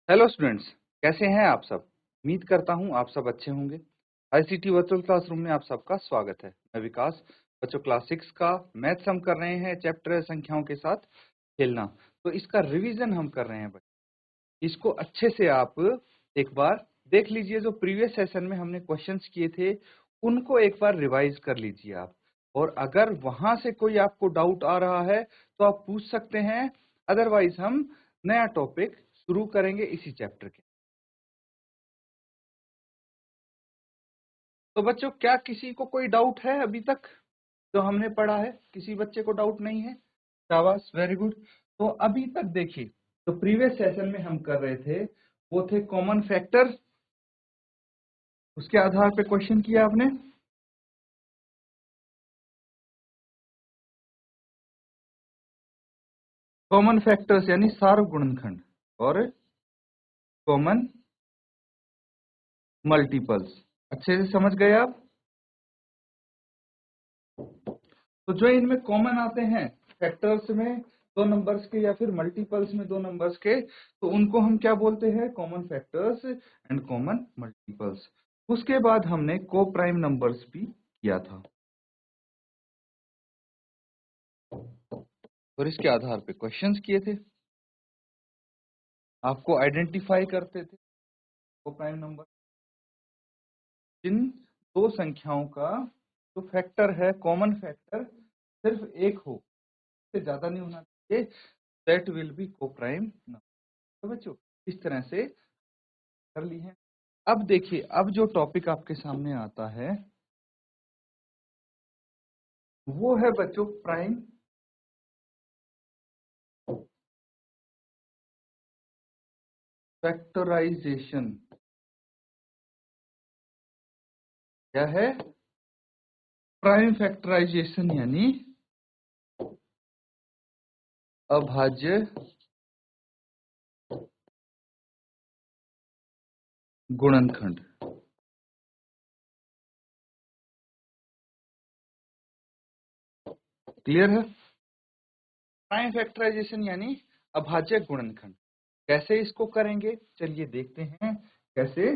Hello students, कैसे हैं आप सब। उम्मीद करता हूं आप सब अच्छे होंगे। आईसीटी वर्चुअल क्लासरूम में आप सबका स्वागत है। मैं विकास। बच्चों, क्लास 6 का मैथ्स हम कर रहे हैं चैप्टर संख्याओं के साथ खेलना। तो इसका रिवीजन हम कर रहे हैं बच्चों। इसको अच्छे से आप एक बार देख लीजिए। जो प्रीवियस सेशन में हमने क्वेश्चंस किए थे उनको एक बार रिवाइज कर लीजिए आप। और अगर वहां से कोई आपको डाउट आ रहा है तो आप पूछ सकते हैं। अदरवाइज हम नया टॉपिक शुरू करेंगे इसी चैप्टर के। तो बच्चों, क्या किसी को कोई डाउट है अभी तक जो हमने पढ़ा है? किसी बच्चे को डाउट नहीं है? शाबाश, वेरी गुड। तो अभी तक देखिए, तो प्रीवियस सेशन में हम कर रहे थे वो थे कॉमन फैक्टर। उसके आधार पे क्वेश्चन किया आपने। कॉमन फैक्टर्स यानी सार्व गुणनखंड और कॉमन मल्टीपल्स। अच्छे से समझ गए आप? तो जो इनमें कॉमन आते हैं फैक्टर्स में दो नंबर्स के या फिर मल्टीपल्स में दो नंबर्स के, तो उनको हम क्या बोलते हैं? Common factors and common multiples. उसके बाद हमने को प्राइम नंबर्स भी किया था और इसके आधार पे क्वेश्चंस किए थे। आपको आइडेंटिफाई करते थे को प्राइम नंबर। जिन दो संख्याओं का जो फैक्टर है, कॉमन फैक्टर सिर्फ एक हो, इससे ज्यादा नहीं होना चाहिए, दैट विल बी को प्राइम नंबर। तो बच्चों, इस तरह से कर ली है। अब देखिए, अब जो टॉपिक आपके सामने आता है वो है बच्चों प्राइम फैक्टराइजेशन। क्या है? प्राइम फैक्टराइजेशन यानी अभाज्य गुणनखंड। क्लियर है? प्राइम फैक्टराइजेशन यानी अभाज्य गुणनखंड। कैसे इसको करेंगे, चलिए देखते हैं कैसे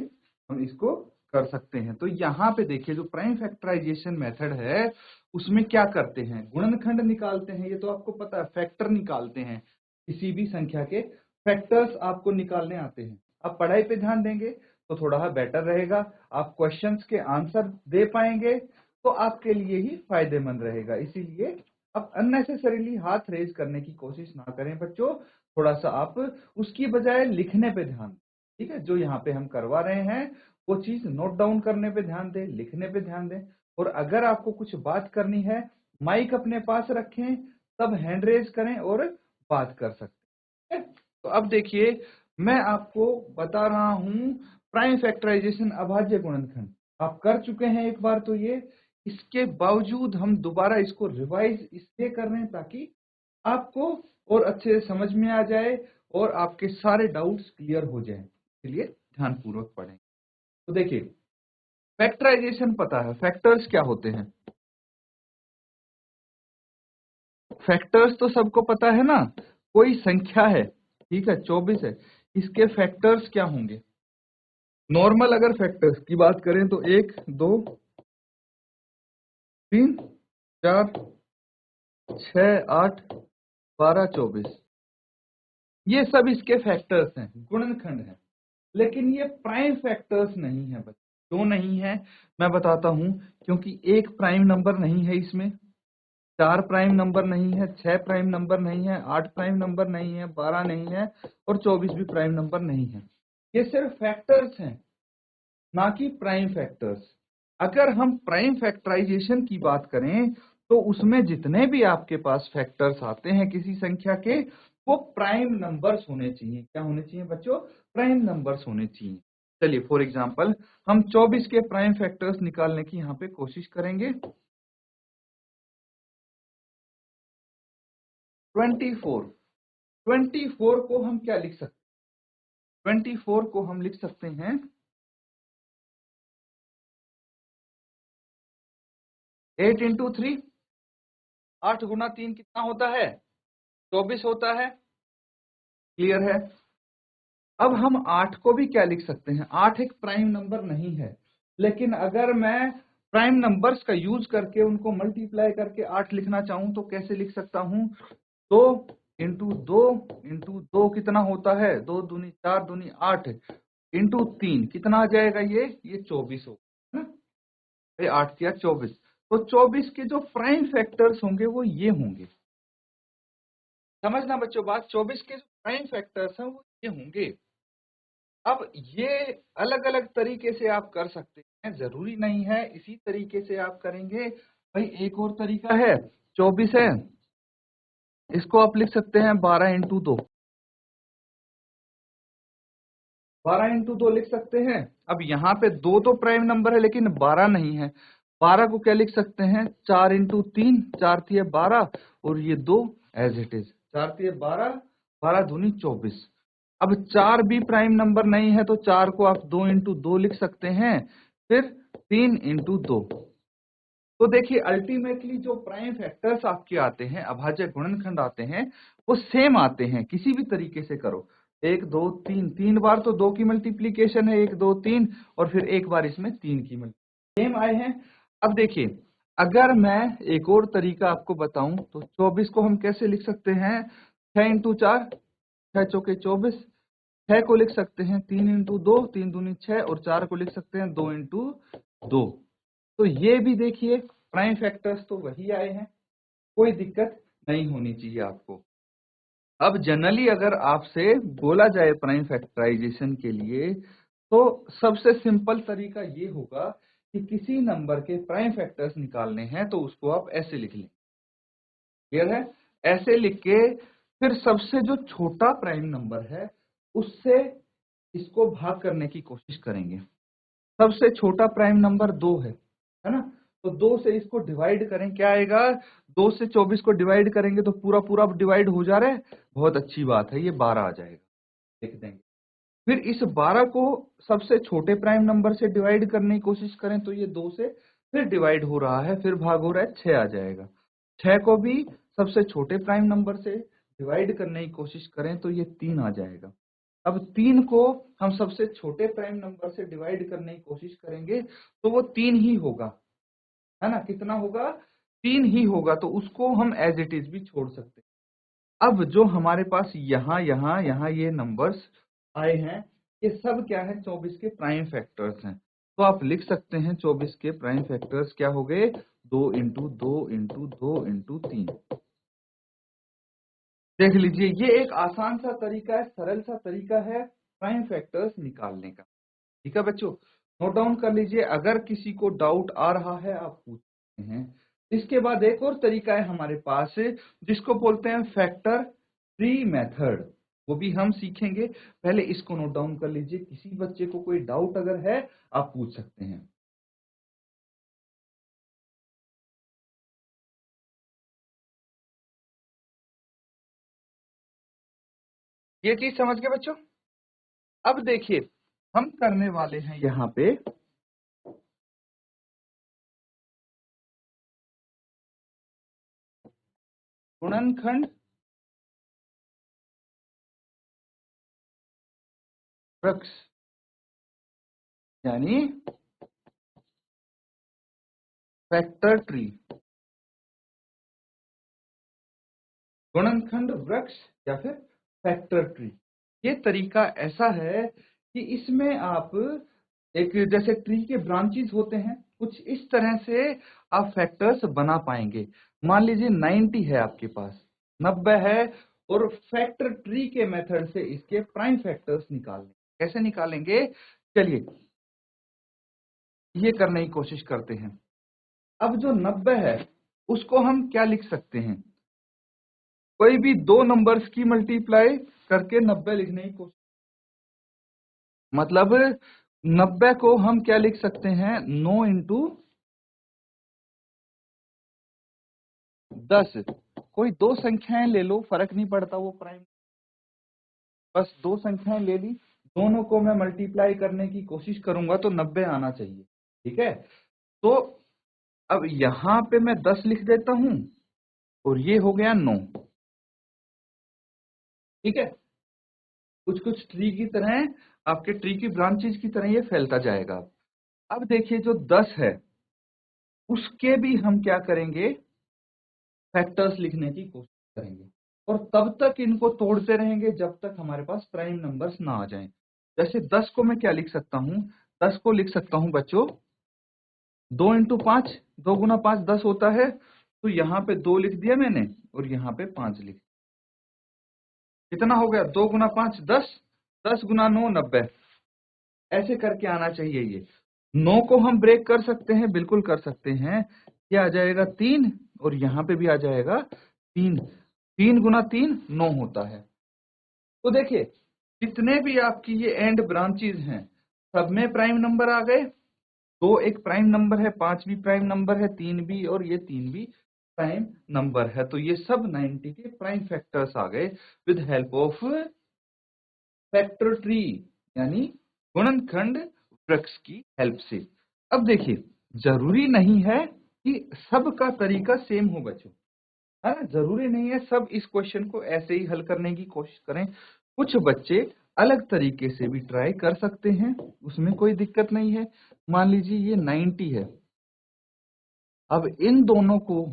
हम इसको कर सकते हैं। तो यहाँ पे देखिए, जो प्राइम फैक्टराइजेशन मेथड है उसमें क्या करते हैं? गुणनखंड निकालते हैं। ये तो आपको पता है, फैक्टर निकालते हैं। किसी भी संख्या के फैक्टर्स आपको निकालने आते हैं। आप पढ़ाई पे ध्यान देंगे तो थोड़ा बेटर रहेगा। आप क्वेश्चंस के आंसर दे पाएंगे तो आपके लिए ही फायदेमंद रहेगा। इसीलिए आप अननेसेसरीली हाथ रेज करने की कोशिश ना करें बच्चों। थोड़ा सा आप उसकी बजाय लिखने पे ध्यान दें। ठीक है? जो यहाँ पे हम करवा रहे हैं वो चीज नोट डाउन करने पे ध्यान दें, लिखने पे ध्यान दें। और अगर आपको कुछ बात करनी है, माइक अपने पास रखें, तब हैंड रेज करें और बात कर सकते हैं। तो अब देखिए, मैं आपको बता रहा हूं प्राइम फैक्टराइजेशन अभाज्य गुणनखंड। आप कर चुके हैं एक बार तो ये। इसके बावजूद हम दोबारा इसको रिवाइज इसलिए कर रहे हैं ताकि आपको और अच्छे से समझ में आ जाए और आपके सारे डाउट्स क्लियर हो जाएं। इसलिए ध्यानपूर्वक पढ़ें। तो देखिए, फैक्टराइजेशन पता है फैक्टर्स क्या होते हैं? फैक्टर्स तो सबको पता है ना। कोई संख्या है, ठीक है, 24 है, इसके फैक्टर्स क्या होंगे? नॉर्मल अगर फैक्टर्स की बात करें तो 1 2 3 4 6 8 12 24, ये सब इसके फैक्टर्स हैं, गुणनखंड है। लेकिन ये प्राइम फैक्टर्स नहीं है बच्चों। क्यों नहीं है मैं बताता हूं। क्योंकि एक प्राइम नंबर नहीं है इसमें, 4 प्राइम नंबर नहीं है, 6 प्राइम नंबर नहीं है, 8 प्राइम नंबर नहीं है, 12 नहीं है और 24 भी प्राइम नंबर नहीं है। ये सिर्फ फैक्टर्स हैं, ना कि प्राइम फैक्टर्स। अगर हम प्राइम फैक्टराइजेशन की बात करें तो उसमें जितने भी आपके पास फैक्टर्स आते हैं किसी संख्या के, वो प्राइम नंबर्स होने चाहिए। क्या होने चाहिए बच्चों? प्राइम नंबर्स होने चाहिए। चलिए फॉर एग्जांपल हम 24 के प्राइम फैक्टर्स निकालने की यहाँ पे कोशिश करेंगे। 24, 24 को हम क्या लिख सकते हैं? 24 को हम लिख सकते हैं 8 इंटू 3। 8 गुना 3 कितना होता है? 24 होता है। क्लियर है? अब हम 8 को भी क्या लिख सकते हैं, 8 एक प्राइम नंबर नहीं है, लेकिन अगर मैं प्राइम नंबर्स का यूज करके उनको मल्टीप्लाई करके 8 लिखना चाहूं तो कैसे लिख सकता हूं, 2 इंटू 2 इंटू 2 कितना होता है, 2 दूनी 4 दूनी 8 इंटू 3 कितना आ जाएगा, ये 24 होगा, है ना। ये 8 या 24, तो 24 के जो प्राइम फैक्टर्स होंगे वो ये होंगे। समझना बच्चों बात, 24 के जो प्राइम फैक्टर्स हैं वो ये होंगे। अब ये अलग अलग तरीके से आप कर सकते हैं, जरूरी नहीं है इसी तरीके से आप करेंगे। भाई एक और तरीका है, 24 है, इसको आप लिख सकते हैं 12 इंटू 2, 12 इंटू 2 लिख सकते हैं। अब यहाँ पे 2 तो प्राइम नंबर है लेकिन 12 नहीं है, 12 को क्या लिख सकते हैं, 4 इंटू 3, 4 थी 12 और ये 2 एज इट इज, 4 थी 12, 12 दूनी 24। अब 4 भी प्राइम नंबर नहीं है तो 4 को आप 2 इंटू 2 लिख सकते हैं, फिर 3 इंटू 2। तो देखिए अल्टीमेटली जो प्राइम फैक्टर्स आपके आते हैं, अभाज्य गुणनखंड आते हैं, वो सेम आते हैं, किसी भी तरीके से करो। 1 2 3, 3 बार तो 2 की मल्टीप्लीकेशन है, 1 2 3, और फिर एक बार इसमें 3 की मल्टीप्लीकेशन सेम आए हैं। अब देखिए अगर मैं एक और तरीका आपको बताऊं तो 24 को हम कैसे लिख सकते हैं, 6 इंटू 4, 6 चौके 24, 6 को लिख सकते हैं 3 इंटू 2, 3 दूनी 6, और 4 को लिख सकते हैं 2 इंटू 2। तो ये भी देखिए प्राइम फैक्टर्स तो वही आए हैं, कोई दिक्कत नहीं होनी चाहिए आपको। अब जनरली अगर आपसे बोला जाए प्राइम फैक्टराइजेशन के लिए तो सबसे सिंपल तरीका ये होगा कि किसी नंबर के प्राइम फैक्टर्स निकालने हैं तो उसको आप ऐसे लिख लें, क्लियर है, ऐसे लिख के फिर सबसे जो छोटा प्राइम नंबर है उससे इसको भाग करने की कोशिश करेंगे। सबसे छोटा प्राइम नंबर 2 है ना, तो 2 से इसको डिवाइड करें, क्या आएगा, 2 से 24 को डिवाइड करेंगे तो पूरा पूरा डिवाइड हो जा रहा है, बहुत अच्छी बात है, ये 12 आ जाएगा, लिख देंगे। फिर इस 12 को सबसे छोटे प्राइम नंबर से डिवाइड करने की कोशिश करें तो ये 2 से फिर डिवाइड हो रहा है, फिर भाग हो रहा है, 6 आ जाएगा। 6 को भी सबसे छोटे प्राइम नंबर से डिवाइड करने की कोशिश करें तो ये 3 आ जाएगा। अब 3 को हम सबसे छोटे प्राइम नंबर से डिवाइड करने की कोशिश करेंगे तो वो 3 ही होगा, है ना, कितना होगा, 3 ही होगा, तो उसको हम एज इट इज भी छोड़ सकते हैं। अब जो हमारे पास यहाँ यहाँ यहाँ ये नंबर्स आए हैं, ये सब क्या है, 24 के प्राइम फैक्टर्स हैं। तो आप लिख सकते हैं 24 के प्राइम फैक्टर्स क्या हो गए, 2 इंटू 2 इंटू 2 इंटू 3। देख लीजिए ये एक आसान सा तरीका है, सरल सा तरीका है प्राइम फैक्टर्स निकालने का। ठीक है बच्चों, नोट डाउन कर लीजिए, अगर किसी को डाउट आ रहा है आप पूछ सकते हैं। इसके बाद एक और तरीका है हमारे पास जिसको बोलते हैं फैक्टर ट्री मेथड, वो भी हम सीखेंगे। पहले इसको नोट डाउन कर लीजिए, किसी बच्चे को कोई डाउट अगर है आप पूछ सकते हैं। ये चीज समझ गए बच्चों। अब देखिए हम करने वाले हैं यहाँ पे गुणनखंड वृक्ष, यानी फैक्टर ट्री, गुणनखंड वृक्ष या फिर फैक्टर ट्री। ये तरीका ऐसा है कि इसमें आप एक जैसे ट्री के ब्रांचेस होते हैं, कुछ इस तरह से आप फैक्टर्स बना पाएंगे। मान लीजिए 90 है आपके पास, 90 है, और फैक्टर ट्री के मेथड से इसके प्राइम फैक्टर्स निकालने, कैसे निकालेंगे, चलिए ये करने की कोशिश करते हैं। अब जो 90 है उसको हम क्या लिख सकते हैं, कोई भी दो नंबर्स की मल्टीप्लाई करके 90 लिखने की कोशिश, मतलब 90 को हम क्या लिख सकते हैं, 9 इंटू 10। कोई दो संख्याएं ले लो, फर्क नहीं पड़ता वो प्राइम, बस दो संख्याएं ले ली, दोनों को मैं मल्टीप्लाई करने की कोशिश करूंगा तो 90 आना चाहिए। ठीक है, तो अब यहां पे मैं 10 लिख देता हूं और ये हो गया 9। ठीक है, कुछ कुछ ट्री की तरह, आपके ट्री की ब्रांचेज की तरह ये फैलता जाएगा। अब देखिए जो 10 है उसके भी हम क्या करेंगे, फैक्टर्स लिखने की कोशिश करेंगे, और तब तक इनको तोड़ते रहेंगे जब तक हमारे पास प्राइम नंबर्स ना आ जाएं। जैसे 10 को मैं क्या लिख सकता हूँ, 10 को लिख सकता हूँ बच्चों 2 इंटू 5, 2 गुना 5 10 होता है, तो यहाँ पे 2 लिख दिया मैंने और यहाँ पे 5 लिख, कितना हो गया 2 गुना 5 10, 10 गुना 9 90, ऐसे करके आना चाहिए। ये 9 को हम ब्रेक कर सकते हैं, बिल्कुल कर सकते हैं, ये आ जाएगा 3 और यहाँ पे भी आ जाएगा 3, 3 गुना 3 9 होता है। तो देखिए जितने भी आपकी ये एंड ब्रांचेज हैं सब में प्राइम नंबर आ गए, 2 एक प्राइम नंबर है, 5 भी प्राइम नंबर है, 3 भी, और ये 3 भी प्राइम नंबर है। तो ये सब 90 के प्राइम फैक्टर्स आ गए with help of factor tree, यानी गुणनखंड वृक्ष की हेल्प से। अब देखिए जरूरी नहीं है कि सबका तरीका सेम हो बच्चों, है ना, जरूरी नहीं है सब इस क्वेश्चन को ऐसे ही हल करने की कोशिश करें। कुछ बच्चे अलग तरीके से भी ट्राई कर सकते हैं, उसमें कोई दिक्कत नहीं है। मान लीजिए ये 90 है, अब इन दोनों को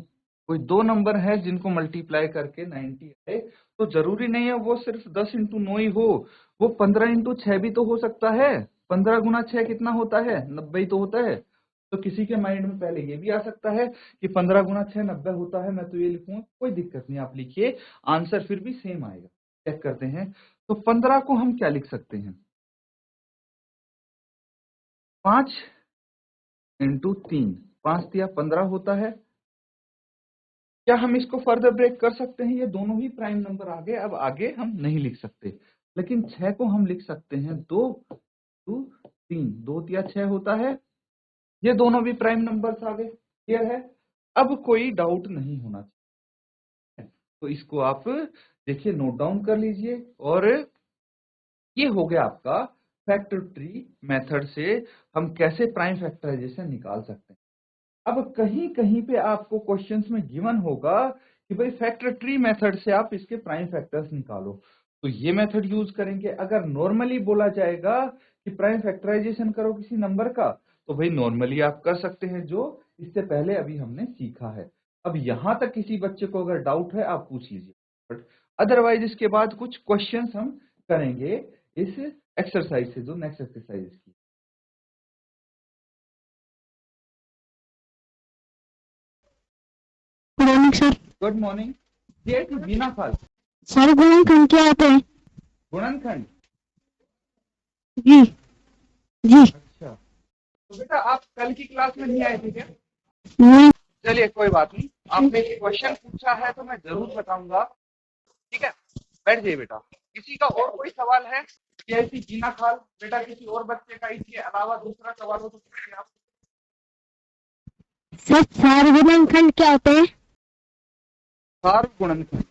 कोई दो नंबर है जिनको मल्टीप्लाई करके 90 है, तो जरूरी नहीं है वो सिर्फ 10 इंटू 9 ही हो, वो 15 इंटू 6 भी तो हो सकता है। 15 गुना 6 कितना होता है, 90 ही तो होता है। तो किसी के माइंड में पहले ये भी आ सकता है कि 15 गुना 6 90 होता है, मैं तो ये लिखूंगा, कोई दिक्कत नहीं, आप लिखिए, आंसर फिर भी सेम आएगा। चेक करते हैं, तो 15 को हम क्या लिख सकते हैं, 5 इंटू 3, 5 दिया 15 होता है। क्या हम इसको फर्दर ब्रेक कर सकते हैं, ये दोनों ही प्राइम नंबर आ गए, अब आगे हम नहीं लिख सकते, लेकिन 6 को हम लिख सकते हैं 2 2 3, 2 तिया 6 होता है, ये दोनों भी प्राइम नंबर्स आ गए। क्लियर है, अब कोई डाउट नहीं होना चाहिए, तो इसको आप देखिए नोट डाउन कर लीजिए। और ये हो गया आपका फैक्टर ट्री मेथड से हम कैसे प्राइम फैक्टराइजेशन निकाल सकते हैं। अब कहीं कहीं पे आपको क्वेश्चंस में गिवन होगा कि भाई फैक्टर ट्री मेथड से आप इसके प्राइम फैक्टर्स निकालो, तो ये मेथड यूज करेंगे। अगर नॉर्मली बोला जाएगा कि प्राइम फैक्टराइजेशन करो किसी नंबर का, तो भाई नॉर्मली आप कर सकते हैं, जो इससे पहले अभी हमने सीखा है। अब यहां तक किसी बच्चे को अगर डाउट है आप पूछ लीजिए, बट अदरवाइज इसके बाद कुछ क्वेश्चंस हम करेंगे इस एक्सरसाइज से, जो नेक्स्ट एक्सरसाइज की। Good morning sir. Good morning. ये थी बीना खाल सर गुणनखंड क्या होते हैं? गुणनखंड। जी जी। अच्छा, तो बेटा आप कल की क्लास में नहीं आए थे क्या? नहीं। चलिए कोई बात नहीं, आपने एक क्वेश्चन पूछा है तो मैं जरूर बताऊंगा, ठीक है। बैठ जाइए बेटा। किसी का और कोई सवाल है कि ऐसी जीना खाल बेटा किसी और बच्चे का इसके अलावा दूसरा सवाल हो तो पूछिए आप। सर सार गुणनखंड क्या होते हैं? सार गुणनखंड।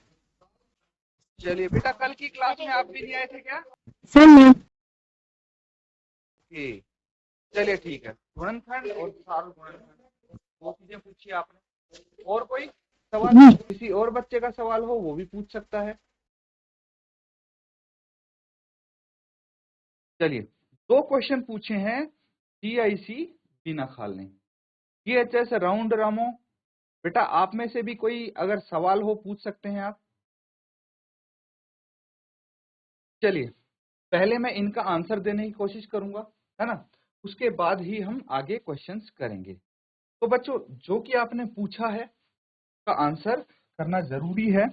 चलिए बेटा कल की क्लास में आप भी नहीं आए थे क्या? सर नहीं। ओके, चलिए ठीक है, गुणनखंड और सार गुणनखंड वो चीजें पूछिए आपने। और कोई सवाल, जी। किसी और बच्चे का सवाल हो वो भी पूछ सकता है। चलिए, दो क्वेश्चन पूछे हैं CIC बीना खाल ने, GHS राउंड रामो। बेटा आप में से भी कोई अगर सवाल हो पूछ सकते हैं आप। चलिए पहले मैं इनका आंसर देने की कोशिश करूंगा, है ना, उसके बाद ही हम आगे क्वेश्चंस करेंगे। तो बच्चों जो कि आपने पूछा है का आंसर करना जरूरी है,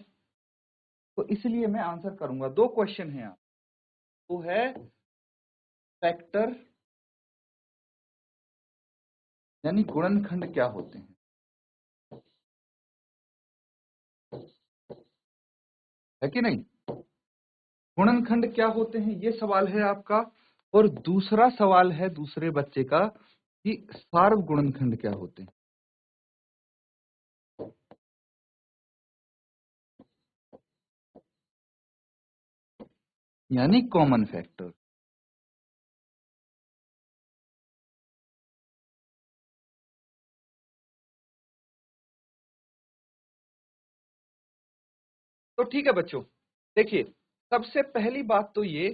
तो इसलिए मैं आंसर करूंगा। दो क्वेश्चन है आप, तो है फैक्टर यानी गुणनखंड क्या होते हैं, है कि नहीं, गुणनखंड क्या होते हैं ये सवाल है आपका। और दूसरा सवाल है दूसरे बच्चे का कि सार्व गुणनखंड क्या होते हैं, यानी कॉमन फैक्टर। तो ठीक है बच्चों, देखिए सबसे पहली बात तो ये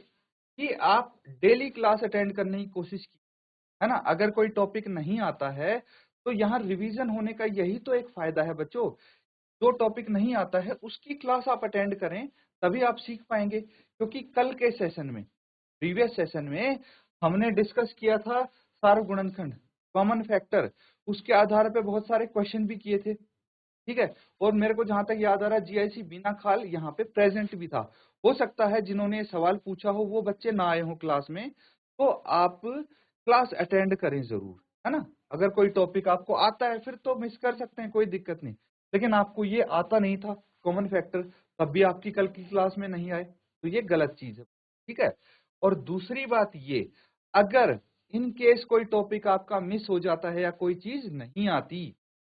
कि आप डेली क्लास अटेंड करने की कोशिश की, है ना। अगर कोई टॉपिक नहीं आता है तो यहाँ रिवीजन होने का यही तो एक फायदा है बच्चों। जो टॉपिक नहीं आता है उसकी क्लास आप अटेंड करें, तभी आप सीख पाएंगे। क्योंकि कल के सेशन में, प्रीवियस सेशन में हमने डिस्कस किया था सार्वगुणनखंड, कॉमन फैक्टर, उसके आधार पे बहुत सारे क्वेश्चन भी किए थे, ठीक है। और मेरे को जहां तक याद आ रहा है जीआईसी बीना खाल यहाँ पे प्रेजेंट भी था। हो सकता है जिन्होंने ये सवाल पूछा हो वो बच्चे ना आए हो क्लास में, तो आप क्लास अटेंड करें जरूर, है ना। अगर कोई टॉपिक आपको आता है फिर तो मिस कर सकते हैं, कोई दिक्कत नहीं। लेकिन आपको ये आता नहीं था कॉमन फैक्टर, तब भी आपकी कल की क्लास में नहीं आए, तो ये गलत चीज है, ठीक है। और दूसरी बात ये, अगर इन केस कोई टॉपिक आपका मिस हो जाता है या कोई चीज नहीं आती,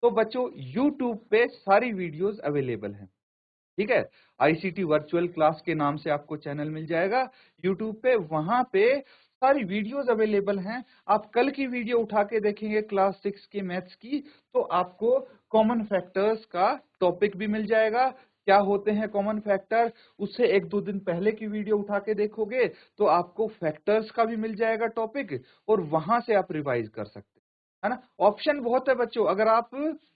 तो बच्चों YouTube पे सारी वीडियोस अवेलेबल हैं, ठीक है। आईसीटी वर्चुअल क्लास के नाम से आपको चैनल मिल जाएगा YouTube पे, वहां पे सारी वीडियोस अवेलेबल हैं। आप कल की वीडियो उठा के देखेंगे क्लास 6 की मैथ्स की, तो आपको कॉमन फैक्टर्स का टॉपिक भी मिल जाएगा, क्या होते हैं कॉमन फैक्टर। उससे 1-2 दिन पहले की वीडियो उठा के देखोगे तो आपको फैक्टर्स का भी मिल जाएगा टॉपिक, और वहां से आप रिवाइज कर सकते हैं, है ना। ऑप्शन बहुत है बच्चों, अगर आप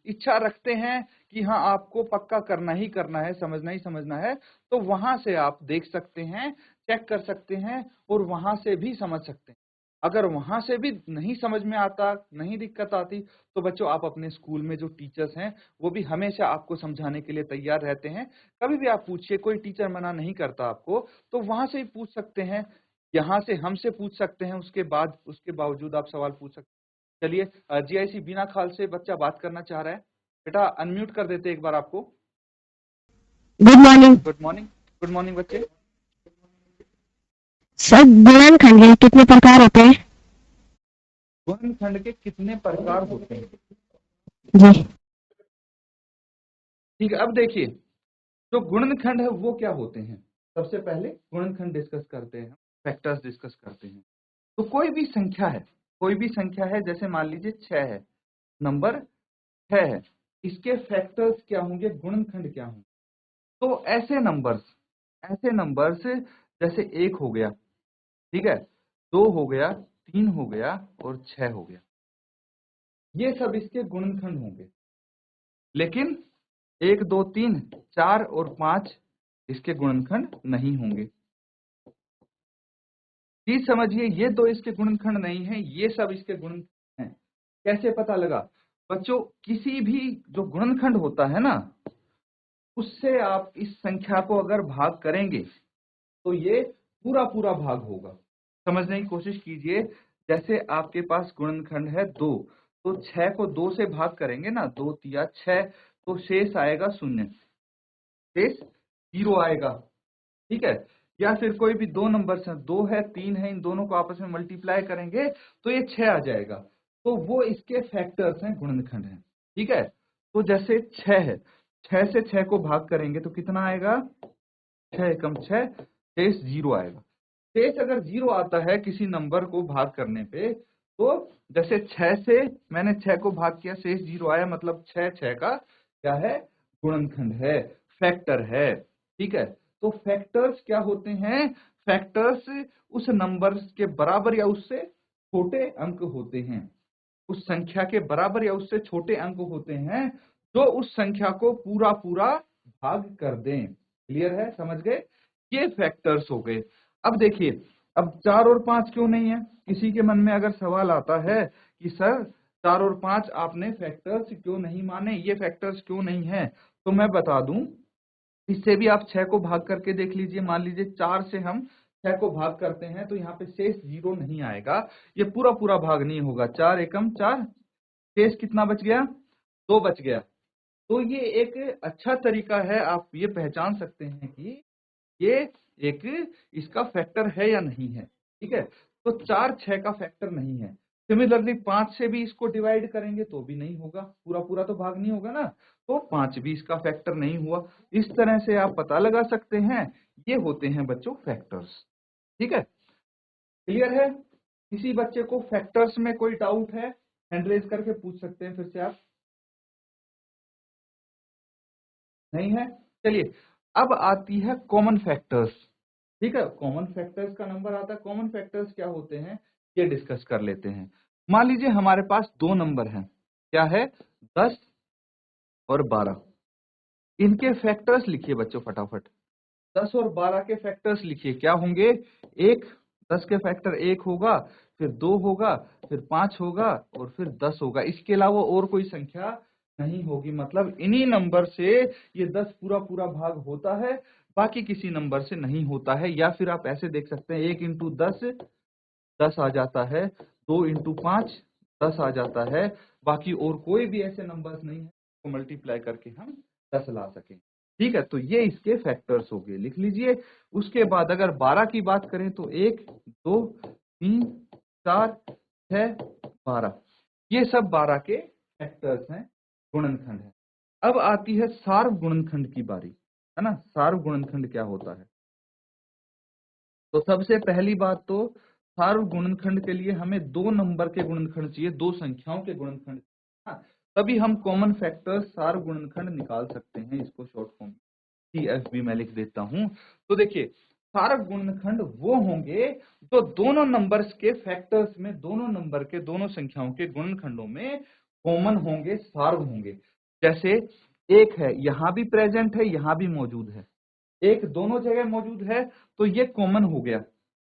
इच्छा रखते हैं कि हाँ आपको पक्का करना ही करना है, समझना ही समझना है, तो वहां से आप देख सकते हैं, चेक कर सकते हैं और वहां से भी समझ सकते हैं। अगर वहां से भी नहीं समझ में आता, नहीं दिक्कत आती, तो बच्चों आप अपने स्कूल में जो टीचर्स हैं वो भी हमेशा आपको समझाने के लिए तैयार रहते हैं। कभी भी आप पूछिए, कोई टीचर मना नहीं करता आपको, तो वहां से ही पूछ सकते हैं, यहाँ से हमसे पूछ सकते हैं, उसके बावजूद आप सवाल पूछ सकते हैं। चलिए, जीआईसी बीना खाल से बच्चा बात करना चाह रहा है, बेटा अनम्यूट कर देते एक बार आपको। Good morning good morning. Good morning बच्चे। सर। गुणनखंड के कितने प्रकार होते हैं? गुणनखंड के कितने प्रकार होते हैं? जी। ठीक है, अब देखिए जो गुणनखंड है वो क्या होते हैं। सबसे पहले गुणनखंड डिस्कस करते हैं, फैक्टर्स डिस्कस करते हैं। तो कोई भी संख्या है, कोई भी संख्या है, जैसे मान लीजिए 6 है, नंबर 6 है, इसके फैक्टर्स क्या होंगे, गुणनखंड क्या होंगे। तो ऐसे नंबर्स जैसे 1 हो गया, ठीक है, 2 हो गया, 3 हो गया और 6 हो गया, ये सब इसके गुणनखंड होंगे। लेकिन 1, 2, 3, 4 और 5 इसके गुणनखंड नहीं होंगे। चीज समझिए, ये 2 इसके गुणनखंड नहीं है, ये सब इसके गुणनखंड हैं। कैसे पता लगा बच्चों, किसी भी जो गुणनखंड होता है ना, उससे आप इस संख्या को अगर भाग करेंगे तो ये पूरा पूरा भाग होगा। समझने की कोशिश कीजिए, जैसे आपके पास गुणनखंड है 2, तो 6 को 2 से भाग करेंगे ना, 2 तिया 6, तो शेष आएगा 0, शेष 0 आएगा, ठीक है। या फिर कोई भी 2 नंबर्स हैं, 2 है 3 है, इन दोनों को आपस में मल्टीप्लाई करेंगे तो ये 6 आ जाएगा, तो वो इसके फैक्टर्स हैं, गुणनखंड हैं, ठीक है। तो जैसे 6 है, 6 से 6 को भाग करेंगे तो कितना आएगा, 6 एकम 6, शेष 0 आएगा। शेष अगर 0 आता है किसी नंबर को भाग करने पे, तो जैसे 6 से मैंने 6 को भाग किया, शेष 0 आया, मतलब 6 6 का क्या है, गुणनखंड है, फैक्टर है, ठीक है। तो फैक्टर्स क्या होते हैं, फैक्टर्स उस नंबर के बराबर या उससे छोटे अंक होते हैं, उस संख्या के बराबर या उससे छोटे अंक होते हैं जो उस संख्या को पूरा पूरा भाग कर दें। क्लियर है, समझ गए, ये फैक्टर्स हो गए। अब देखिए, अब 4 और 5 क्यों नहीं है, किसी के मन में अगर सवाल आता है कि सर 4 और 5 आपने फैक्टर्स क्यों नहीं माने, ये फैक्टर्स क्यों नहीं है, तो मैं बता दूं, इससे भी आप 6 को भाग करके देख लीजिए। मान लीजिए 4 से हम 6 को भाग करते हैं तो यहाँ पे शेष 0 नहीं आएगा, ये पूरा पूरा भाग नहीं होगा, 4 एकम 4, शेष कितना बच गया, 2 बच गया। तो ये एक अच्छा तरीका है, आप ये पहचान सकते हैं कि ये एक इसका फैक्टर है या नहीं है, ठीक है। तो 4 6 का फैक्टर नहीं है। सिमिलरली 5 से भी इसको डिवाइड करेंगे तो भी नहीं होगा, पूरा पूरा तो भाग नहीं होगा ना, तो 5 भी इसका फैक्टर नहीं हुआ। इस तरह से आप पता लगा सकते हैं, ये होते हैं बच्चों फैक्टर्स, ठीक है। क्लियर है, किसी बच्चे को फैक्टर्स में कोई डाउट है, हैंड रेज करके पूछ सकते हैं फिर से आप, नहीं है। चलिए, अब आती है कॉमन फैक्टर्स। ठीक है, कॉमन फैक्टर्स का नंबर आता है। कॉमन फैक्टर्स क्या होते हैं ये डिस्कस कर लेते हैं। मान लीजिए हमारे पास दो नंबर हैं, क्या है 10 और 12। इनके फैक्टर्स लिखिए बच्चों फटाफट। 10 और 12 के फैक्टर्स लिखिए, क्या होंगे? एक, 10 के फैक्टर 1 होगा, फिर 2 होगा, फिर 5 होगा और फिर 10 होगा। इसके अलावा और कोई संख्या नहीं होगी। मतलब इन्हीं नंबर से ये 10 पूरा पूरा भाग होता है, बाकी किसी नंबर से नहीं होता है। या फिर आप ऐसे देख सकते हैं 1 इंटू 10 10 आ जाता है, 2 इंटू 5 10 आ जाता है। बाकी और कोई भी ऐसे नंबर्स नहीं है तो मल्टीप्लाई करके हम 10 ला सकें। ठीक है, तो ये इसके फैक्टर्स हो गए, लिख लीजिए। उसके बाद अगर 12 की बात करें तो 1 2 3 4 6 12, ये सब 12 के फैक्टर्स हैं, गुणनखंड है। अब आती है सार्व गुणनखंड की बारी, है ना। सार्व गुणनखंड क्या होता है? तो सबसे पहली बात तो सार्व गुणनखंड के लिए हमें दो नंबर के गुणनखंड चाहिए, दो संख्याओं के गुणनखंड। हाँ, तभी हम कॉमन फैक्टर सार्व गुणनखंड निकाल सकते हैं। इसको शॉर्ट फॉर्म CFB में लिख देता हूं। तो देखिए सार्व गुणनखंड वो होंगे जो दोनों नंबर्स के फैक्टर्स में, दोनों नंबर के, दोनों संख्याओं के गुणनखंडों में कॉमन होंगे, सार्व होंगे। जैसे एक है यहां भी प्रेजेंट है, यहां भी मौजूद है, एक दोनों जगह मौजूद है, तो ये कॉमन हो गया,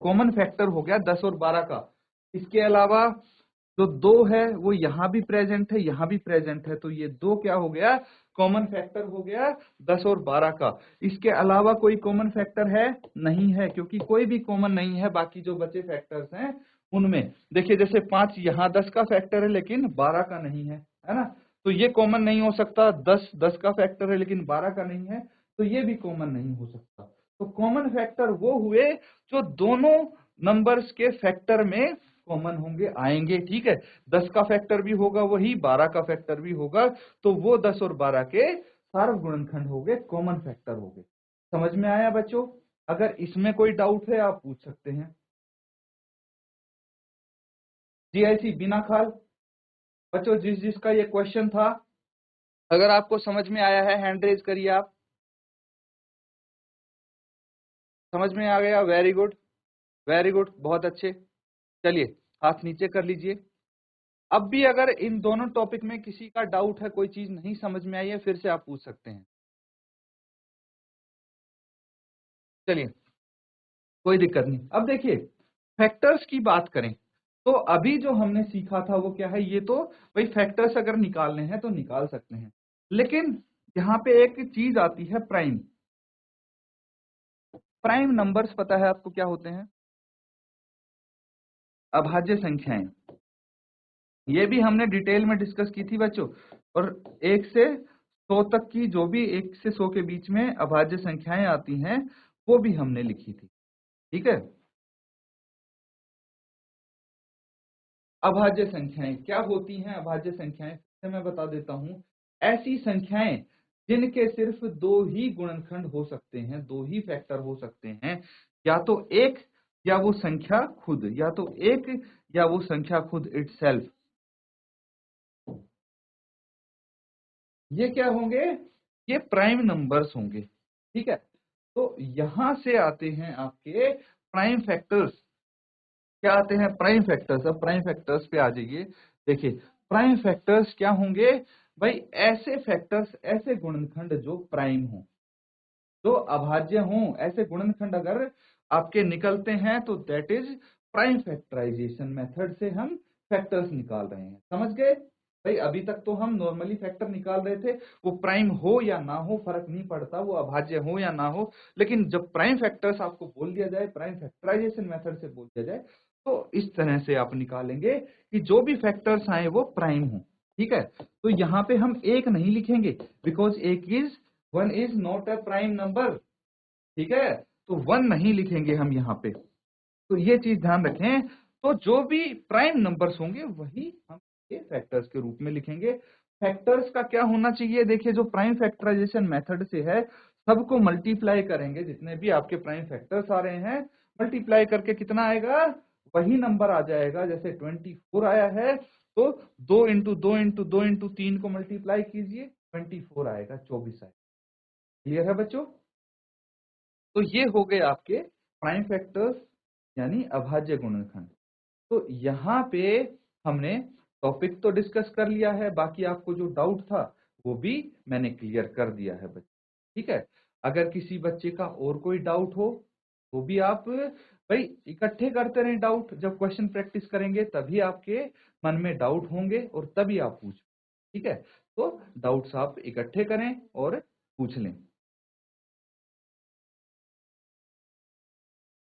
कॉमन फैक्टर हो गया 10 और 12 का। इसके अलावा जो दो है वो यहां भी प्रेजेंट है, यहां भी प्रेजेंट है, तो ये दो क्या हो गया? कॉमन फैक्टर हो गया 10 और 12 का। इसके अलावा कोई कॉमन फैक्टर है? नहीं है, क्योंकि कोई भी कॉमन नहीं है बाकी जो बचे फैक्टर्स हैं उनमें। देखिए जैसे 5 यहाँ 10 का फैक्टर है लेकिन 12 का नहीं है ना, तो ये कॉमन नहीं हो सकता। 10 10 का फैक्टर है लेकिन 12 का नहीं है, तो ये भी कॉमन नहीं हो सकता। तो कॉमन फैक्टर वो हुए जो दोनों नंबर्स के फैक्टर में कॉमन होंगे, आएंगे। ठीक है, 10 का फैक्टर भी होगा वही, 12 का फैक्टर भी होगा, तो वो 10 और 12 के सार्व गुणनखंड हो गए, कॉमन फैक्टर हो गए। समझ में आया बच्चों? अगर इसमें कोई डाउट है आप पूछ सकते हैं। GIC बिना खाल बच्चों, जिस जिसका ये क्वेश्चन था, अगर आपको समझ में आया है हैंड रेज करिए आप। समझ में आ गया? वेरी गुड, वेरी गुड, बहुत अच्छे। चलिए हाथ नीचे कर लीजिए। अब भी अगर इन दोनों टॉपिक में किसी का डाउट है, कोई चीज नहीं समझ में आई है, फिर से आप पूछ सकते हैं। चलिए कोई दिक्कत नहीं। अब देखिए फैक्टर्स की बात करें तो अभी जो हमने सीखा था वो क्या है? ये तो भाई फैक्टर्स अगर निकालने हैं तो निकाल सकते हैं, लेकिन यहाँ पे एक चीज आती है प्राइम। प्राइम नंबर्स पता है आपको क्या होते हैं? अभाज्य संख्याएं। ये भी हमने डिटेल में डिस्कस की थी बच्चों। और 1 से 100 तक की जो भी 1 से 100 के बीच में अभाज्य संख्याएं आती हैं वो भी हमने लिखी थी। ठीक है, अभाज्य संख्याएं क्या होती हैं? अभाज्य संख्याएं फिर से मैं बता देता हूं, ऐसी संख्याएं जिनके सिर्फ दो ही गुणनखंड हो सकते हैं, दो ही फैक्टर हो सकते हैं, या तो एक या वो संख्या खुद, या तो एक या वो संख्या खुद इटसेल्फ। ये क्या होंगे? ये प्राइम नंबर्स होंगे। ठीक है, तो यहां से आते हैं आपके प्राइम फैक्टर्स। क्या आते हैं? Prime factors. अब प्राइम फैक्टर्स पे आ जाइए। देखिए प्राइम फैक्टर्स क्या होंगे भाई? ऐसे फैक्टर्स, ऐसे गुणनखंड जो प्राइम हो, जो अभाज्य हों, ऐसे गुणनखंड अगर आपके निकलते हैं तो that is prime factorisation method से हम फैक्टर्स निकाल रहे हैं। समझ गए भाई? अभी तक तो हम नॉर्मली फैक्टर निकाल रहे थे, वो प्राइम हो या ना हो फर्क नहीं पड़ता, वो अभाज्य हो या ना हो, लेकिन जब प्राइम फैक्टर्स आपको बोल दिया जाए, प्राइम फैक्टराइजेशन मेथड से बोल दिया जाए, तो इस तरह से आप निकालेंगे कि जो भी फैक्टर्स आए वो प्राइम हो। ठीक है, तो यहाँ पे हम एक नहीं लिखेंगे, बिकॉज एक is 1 is not a prime number. ठीक है, तो 1 नहीं लिखेंगे हम यहाँ पे, तो ये चीज ध्यान रखें। तो जो भी प्राइम नंबर्स होंगे वही हम ये फैक्टर्स के रूप में लिखेंगे। फैक्टर्स का क्या होना चाहिए? देखिए जो प्राइम फैक्टराइजेशन मेथड से है, सबको मल्टीप्लाई करेंगे, जितने भी आपके प्राइम फैक्टर्स आ रहे हैं मल्टीप्लाई करके कितना आएगा? वही नंबर आ जाएगा। जैसे 24 आया है तो 2 इंटू 2 इंटू 2 इंटू 3 को मल्टीप्लाई कीजिए, 24 आएगा, 24 आएगा। क्लियर है बच्चों? तो ये हो गए आपके प्राइम फैक्टर्स यानी अभाज्य गुणनखंड। तो यहाँ पे हमने टॉपिक तो डिस्कस कर लिया है, बाकी आपको जो डाउट था वो भी मैंने क्लियर कर दिया है बच्चे। ठीक है, अगर किसी बच्चे का और कोई डाउट हो तो भी आप भाई इकट्ठे करते रहें डाउट। जब क्वेश्चन प्रैक्टिस करेंगे तभी आपके मन में डाउट होंगे और तभी आप पूछ। ठीक है, तो डाउट्स आप इकट्ठे करें और पूछ लें।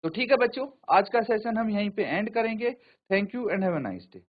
तो ठीक है बच्चों, आज का सेशन हम यहीं पे एंड करेंगे। Thank you and have a nice day.